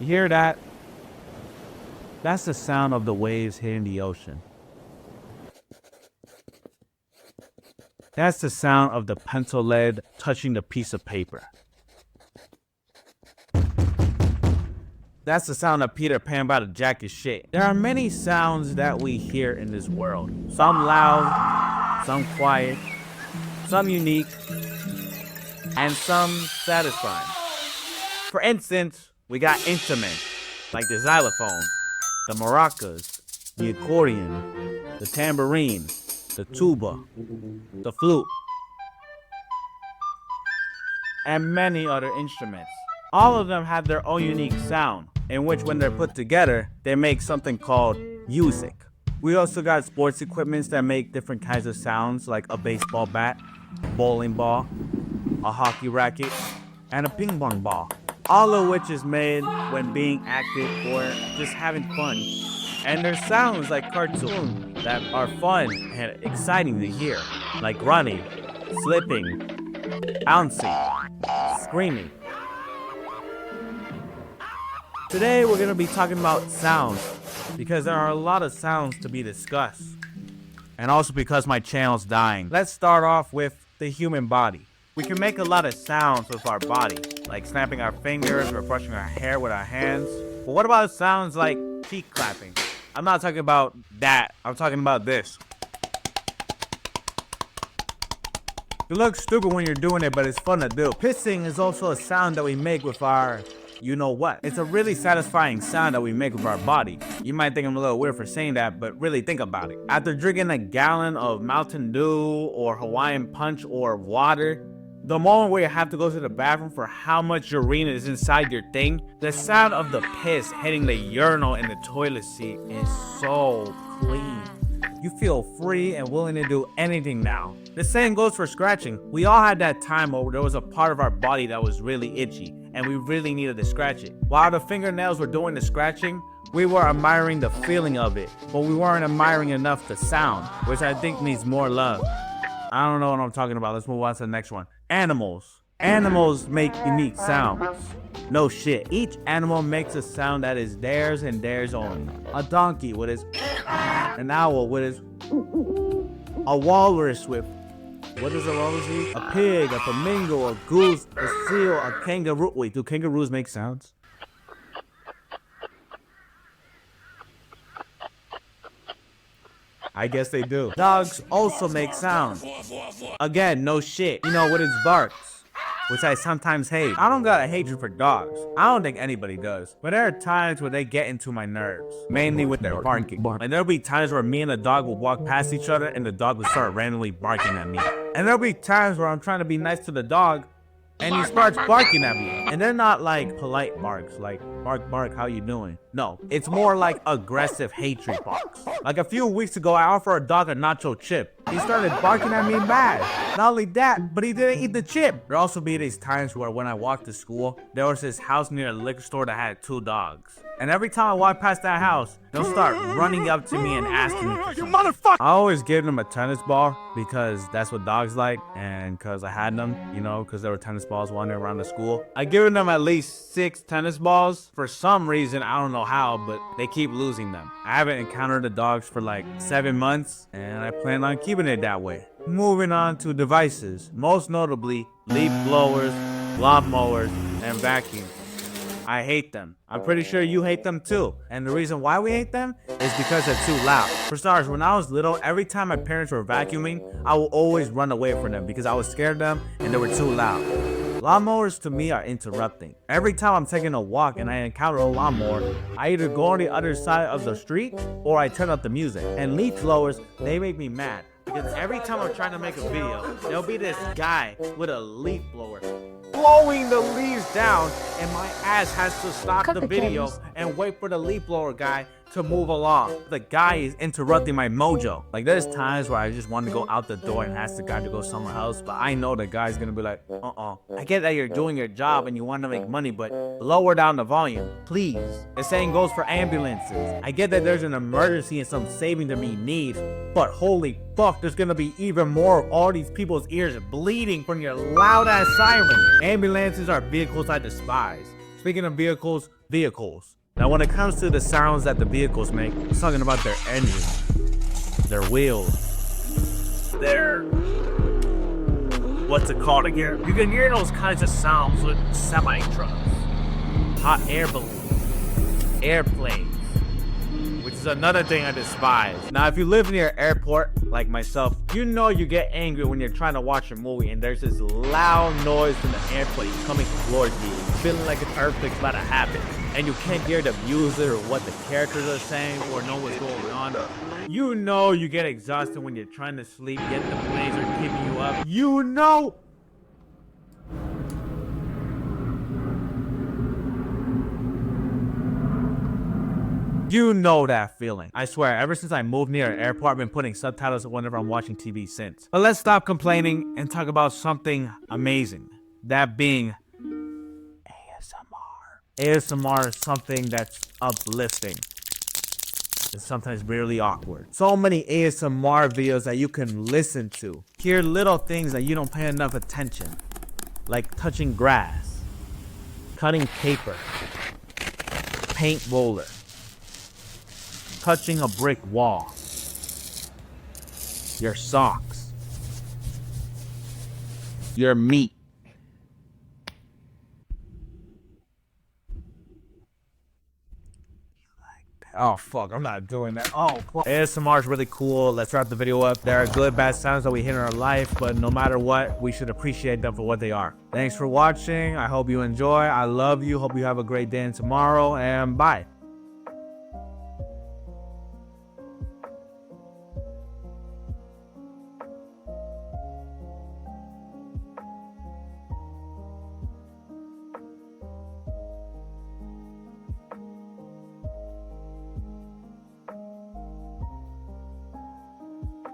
You hear that? That's the sound of the waves hitting the ocean. That's the sound of the pencil lead touching the piece of paper. That's the sound of Peter Pan about to jack his shit. There are many sounds that we hear in this world. Some loud, some quiet, some unique, and some satisfying. For instance, we got instruments like the xylophone, the maracas, the accordion, the tambourine, the tuba, the flute, and many other instruments. All of them have their own unique sound, in which when they're put together, they make something called music. We also got sports equipments that make different kinds of sounds, like a baseball bat, bowling ball, a hockey racket, and a ping pong ball. All of which is made when being active or just having fun. And there's sounds like cartoons that are fun and exciting to hear, like running, slipping, bouncing, screaming. Today we're going to be talking about sounds because there are a lot of sounds to be discussed. And also because my channel's dying. Let's start off with the human body. We can make a lot of sounds with our body, like snapping our fingers or brushing our hair with our hands. But what about sounds like cheek clapping? I'm not talking about that. I'm talking about this. It looks stupid when you're doing it, but it's fun to do. Pissing is also a sound that we make with our you know what. It's a really satisfying sound that we make with our body. You might think I'm a little weird for saying that, but really think about it. After drinking a gallon of Mountain Dew or Hawaiian Punch or water, the moment where you have to go to the bathroom for how much urine is inside your thing, the sound of the piss hitting the urinal in the toilet seat is so clean. You feel free and willing to do anything now. The same goes for scratching. We all had that time where there was a part of our body that was really itchy and we really needed to scratch it. While the fingernails were doing the scratching, we were admiring the feeling of it, but we weren't admiring enough the sound, which I think needs more love. I don't know what I'm talking about. Let's move on to the next one. Animals. Animals make unique sounds. No shit. Each animal makes a sound that is theirs and theirs only. A donkey with his an owl with his a walrus with what is a walrus eat? A pig, a flamingo, a goose, a seal, a kangaroo. Wait, do kangaroos make sounds? I guess they do. Dogs also make sounds. Again, no shit. You know, with its barks, which I sometimes hate. I don't got a hatred for dogs. I don't think anybody does. But there are times where they get into my nerves. Mainly with their barking. Like there'll be times where me and the dog will walk past each other and the dog will start randomly barking at me. And there'll be times where I'm trying to be nice to the dog and he starts barking at me. And they're not like polite barks, like bark, bark, how you doing? No, it's more like aggressive hatred barks. Like a few weeks ago, I offered a dog a nacho chip. He started barking at me bad. Not only that, but he didn't eat the chip. There also be these times where when I walked to school, there was this house near a liquor store that had 2 dogs. And every time I walk past that house, they'll start running up to me and asking me for something. You motherfucker! I always give them a tennis ball because that's what dogs like, and because I had them, you know, because there were tennis balls wandering around the school. I given them at least 6 tennis balls. For some reason, I don't know how, but they keep losing them. I haven't encountered the dogs for like 7 months, and I plan on keeping it that way. Moving on to devices, most notably leaf blowers, lawnmowers, and vacuums. I hate them. I'm pretty sure you hate them too. And the reason why we hate them is because they're too loud. For starters, when I was little, every time my parents were vacuuming, I would always run away from them because I was scared of them and they were too loud. Lawnmowers to me are interrupting. Every time I'm taking a walk and I encounter a lawnmower, I either go on the other side of the street or I turn up the music. And leaf blowers, they make me mad. Because every time I'm trying to make a video, there'll be this guy with a leaf blower blowing the leaves down, and my ass has to stop the video and wait for the leaf blower guy to move along. The guy is interrupting my mojo. Like there's times where I just want to go out the door and ask the guy to go somewhere else, but I know the guy's gonna be like, I get that you're doing your job and you want to make money, but lower down the volume, please. The same goes for ambulances. I get that there's an emergency and some saving to be need, but holy fuck, there's gonna be even more of all these people's ears bleeding from your loud ass siren. Ambulances are vehicles I despise. Speaking of vehicles, vehicles. Now when it comes to the sounds that the vehicles make, I'm talking about their engines, their wheels, their, what's it called again? You can hear those kinds of sounds with semi-trucks, hot air balloons, airplanes, which is another thing I despise. Now, if you live near an airport, like myself, you know you get angry when you're trying to watch a movie and there's this loud noise from the airplane coming towards you, feeling like an earthquake's about to happen, and you can't hear the music or what the characters are saying or know what's going on. You know you get exhausted when you're trying to sleep, yet the planes are keeping you up. You know. You know that feeling. I swear, ever since I moved near an airport, I've been putting subtitles whenever I'm watching TV since. But let's stop complaining and talk about something amazing. That being ASMR. ASMR is something that's uplifting. It's sometimes really awkward. So many ASMR videos that you can listen to. Hear little things that you don't pay enough attention. Like touching grass, cutting paper, paint roller, touching a brick wall, your socks, your meat. Oh fuck, I'm not doing that. Oh fuck. ASMR is really cool. Let's wrap the video up. There are good, bad sounds that we hear in our life, but no matter what, we should appreciate them for what they are. Thanks for watching. I hope you enjoy. I love you. Hope you have a great day and tomorrow, and bye.